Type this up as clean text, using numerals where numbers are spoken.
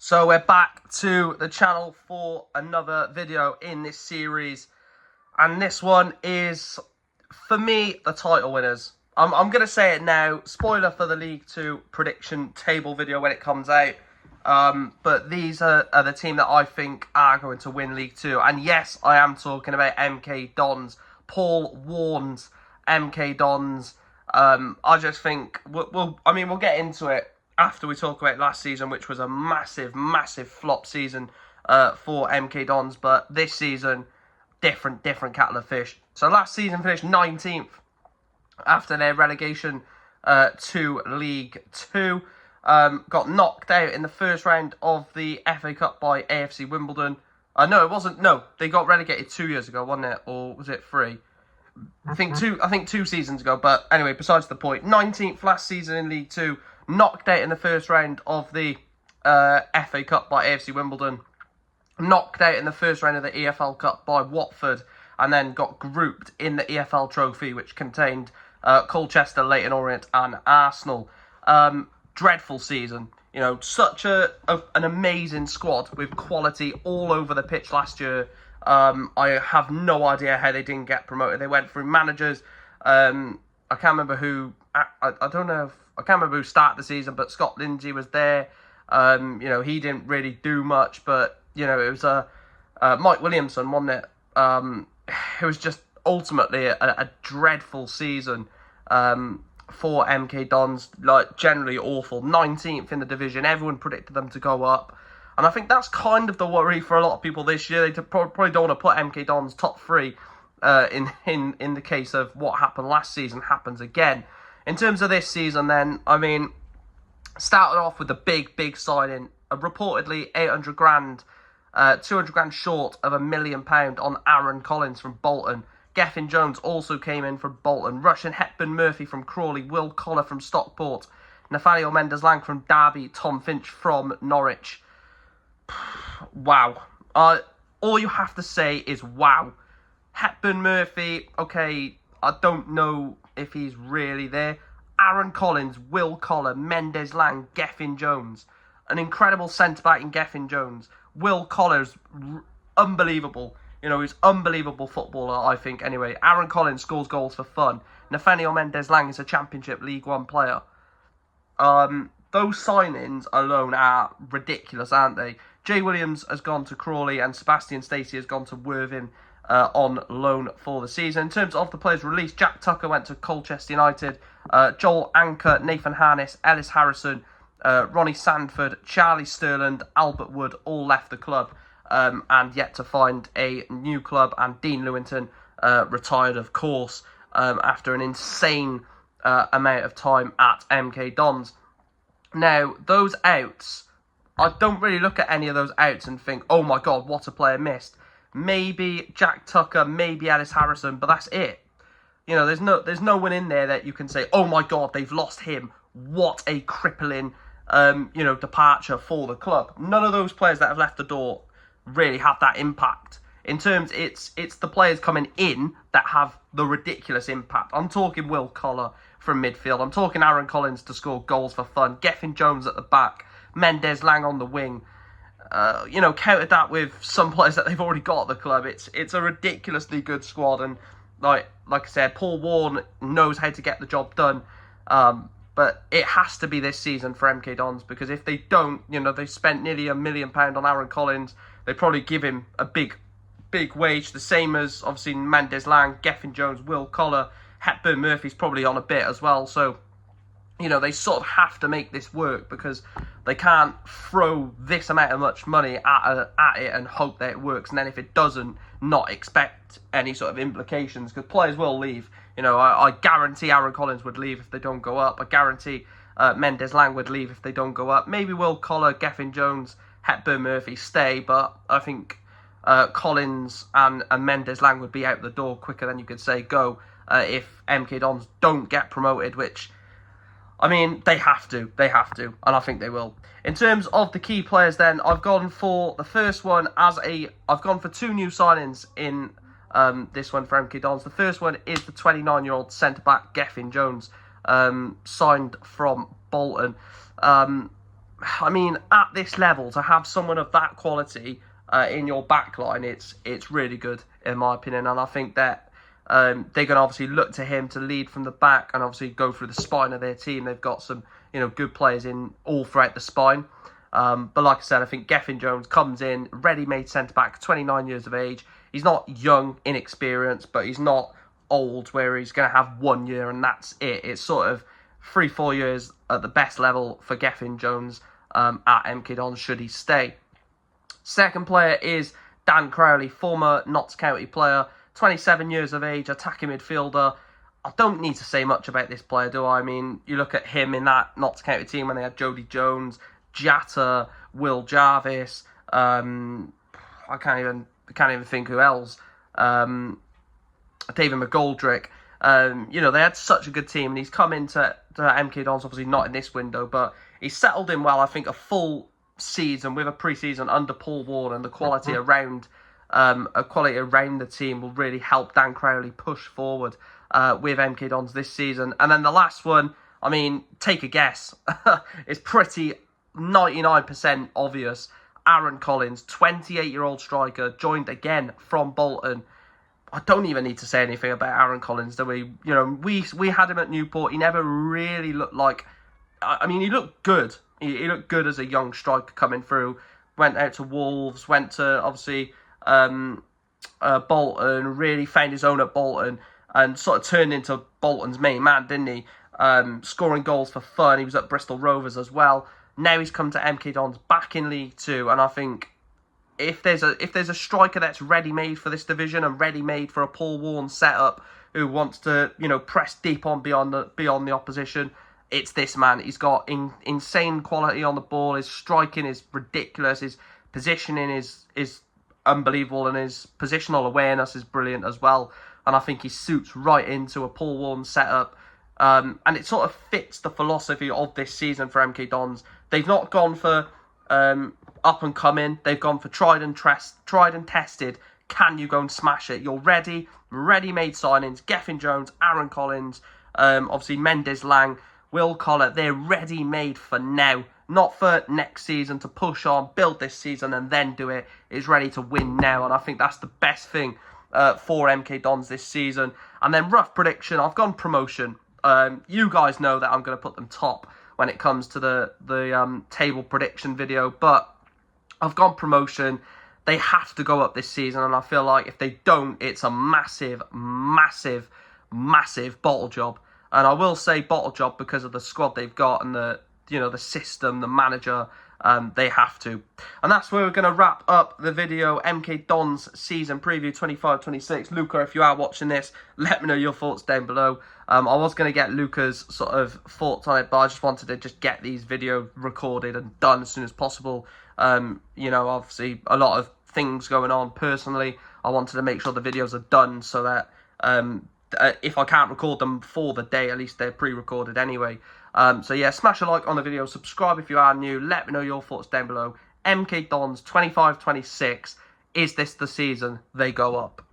So we're back to the channel for another video in this series, and this one is, for me, the title winners. I'm going to say it now, spoiler for the League 2 prediction table video when it comes out, but these are the team that I think are going to win League 2, and yes, I am talking about MK Dons, Paul Warne's MK Dons. I just think, we'll get into it after we talk about last season, which was a massive, massive flop season for MK Dons. But this season, different kettle of fish. So last season finished 19th after their relegation to League 2. Got knocked out in the first round of the FA Cup by AFC Wimbledon. No, it wasn't. No, they got relegated 2 years ago, wasn't it? Or was it 3? I think 2 seasons ago. But anyway, besides the point. 19th last season in League 2. Knocked out in the first round of the FA Cup by AFC Wimbledon. Knocked out in the first round of the EFL Cup by Watford. And then got grouped in the EFL Trophy, which contained Colchester, Leyton Orient and Arsenal. Dreadful season. You know, such an amazing squad with quality all over the pitch last year. I have no idea how they didn't get promoted. They went through managers. I can't remember who. I don't know if I can't remember who started the season, but Scott Lindsay was there. You know, he didn't really do much, but you know, it was Mike Williamson, wasn't it? It was just ultimately a dreadful season for MK Dons. Like, generally awful. 19th in the division. Everyone predicted them to go up. And I think that's kind of the worry for a lot of people this year. They probably don't want to put MK Dons top 3 in the case of what happened last season happens again. In terms of this season then, I mean, started off with a big signing. Reportedly 800 grand, 200 grand short of £1 million on Aaron Collins from Bolton. Gethin Jones also came in from Bolton. Russian Hepburn Murphy from Crawley. Will Collar from Stockport. Nathaniel Mendes-Lang from Derby. Tom Finch from Norwich. Wow. All you have to say is wow. Hepburn Murphy, okay, I don't know if he's really there. Aaron Collins, Will Collar, Mendes-Lang, Gethin Jones. An incredible centre-back in Gethin Jones. Will Collar's unbelievable. You know, he's unbelievable footballer, I think, anyway. Aaron Collins scores goals for fun. Nathaniel Mendes-Lang is a Championship League 1 player. Those signings alone are ridiculous, aren't they? Jay Williams has gone to Crawley and Sebastian Stacey has gone to Worthing on loan for the season. In terms of the players released, Jack Tucker went to Colchester United. Joel Anker, Nathan Harness, Ellis Harrison, Ronnie Sandford, Charlie Sterland, Albert Wood all left the club and yet to find a new club. And Dean Lewington retired, of course, after an insane amount of time at MK Dons. Now, those outs, I don't really look at any of those outs and think, oh my God, what a player missed. Maybe Jack Tucker, maybe Ellis Harrison, but that's it. You know, there's no one in there that you can say, oh my God, they've lost him. What a crippling, departure for the club. None of those players that have left the door really have that impact. In terms, it's the players coming in that have the ridiculous impact. I'm talking Will Collar from midfield. I'm talking Aaron Collins to score goals for fun. Gethin Jones at the back. Mendes-Lang on the wing. Counted that with some players that they've already got at the club. It's a ridiculously good squad, and like I said, Paul Warne knows how to get the job done. But it has to be this season for MK Dons, because if they don't, you know, they spent nearly £1 million on Aaron Collins. They probably give him a big wage, the same as obviously Mendes-Lang, Gethin Jones, Will Collar, Hepburn Murphy's probably on a bit as well. So, you know, they sort of have to make this work, because they can't throw this amount of much money at it and hope that it works. And then if it doesn't, not expect any sort of implications, because players will leave. You know, I guarantee Aaron Collins would leave if they don't go up. I guarantee Mendes-Lang would leave if they don't go up. Maybe Will Collar, Gethin Jones, Hepburn Murphy stay, but I think Collins and Mendes-Lang would be out the door quicker than you could say go if MK Dons don't get promoted, which, I mean, they have to, and I think they will. In terms of the key players then, I've gone for the first one I've gone for 2 new signings in this one for MK Dons. The first one is the 29-year-old centre-back Gethin Jones, signed from Bolton. I mean, at this level, to have someone of that quality in your backline, it's really good, in my opinion. And I think that they're going to obviously look to him to lead from the back and obviously go through the spine of their team. They've got some, good players in all throughout the spine. But like I said, I think Gethin Jones comes in, ready-made centre-back, 29 years of age. He's not young, inexperienced, but he's not old where he's going to have 1 year and that's it. It's sort of 3-4 years at the best level for Gethin Jones at MK Dons should he stay. Second player is Dan Crowley, former Notts County player, 27 years of age, attacking midfielder. I don't need to say much about this player, do I? I mean, you look at him in that Notts County team when they had Jody Jones, Jatta, Will Jarvis. I can't even think who else. David McGoldrick. They had such a good team, and he's come into MK Dons, obviously not in this window, but he's settled in well. I think a full season with a pre-season under Paul Ward and the quality around the team will really help Dan Crowley push forward with MK Dons this season. And then the last one, I mean, take a guess. It's pretty 99% obvious. Aaron Collins, 28-year-old striker, joined again from Bolton. I don't even need to say anything about Aaron Collins, do we? We had him at Newport. He never really looked like... I mean, he looked good. He looked good as a young striker coming through. Went out to Wolves, went to, obviously, Bolton, really found his own at Bolton, and sort of turned into Bolton's main man, didn't he? Scoring goals for fun. He was at Bristol Rovers as well. Now he's come to MK Dons back in League Two, and I think if there's a striker that's ready-made for this division and ready-made for a Paul Warne setup who wants to, press deep on beyond the opposition, it's this man. He's got insane quality on the ball. His striking is ridiculous. His positioning is unbelievable, and his positional awareness is brilliant as well. And I think he suits right into a Paul Warne setup. And it sort of fits the philosophy of this season for MK Dons. They've not gone for up and coming. They've gone for tried and tested. Can you go and smash it? You're ready-made signings. Gethin Jones, Aaron Collins, obviously Mendes Lang, Will Collar. They're ready-made for now, not for next season to push on, build this season and then do it. It's ready to win now, and I think that's the best thing for MK Dons this season. And then rough prediction, I've gone promotion. You guys know that I'm going to put them top when it comes to the table prediction video, but I've gone promotion. They have to go up this season, and I feel like if they don't, it's a massive, massive, massive bottle job. And I will say bottle job because of the squad they've got and the system, the manager. They have to. And that's where we're going to wrap up the video. MK Dons season preview 25-26. Luca, if you are watching this, let me know your thoughts down below. I was going to get Luca's sort of thoughts on it, but I just wanted to get these videos recorded and done as soon as possible. Obviously a lot of things going on personally. I wanted to make sure the videos are done so that if I can't record them for the day, at least they're pre-recorded anyway. So yeah, smash a like on the video, subscribe if you are new, let me know your thoughts down below. MK Dons 25-26, is this the season they go up?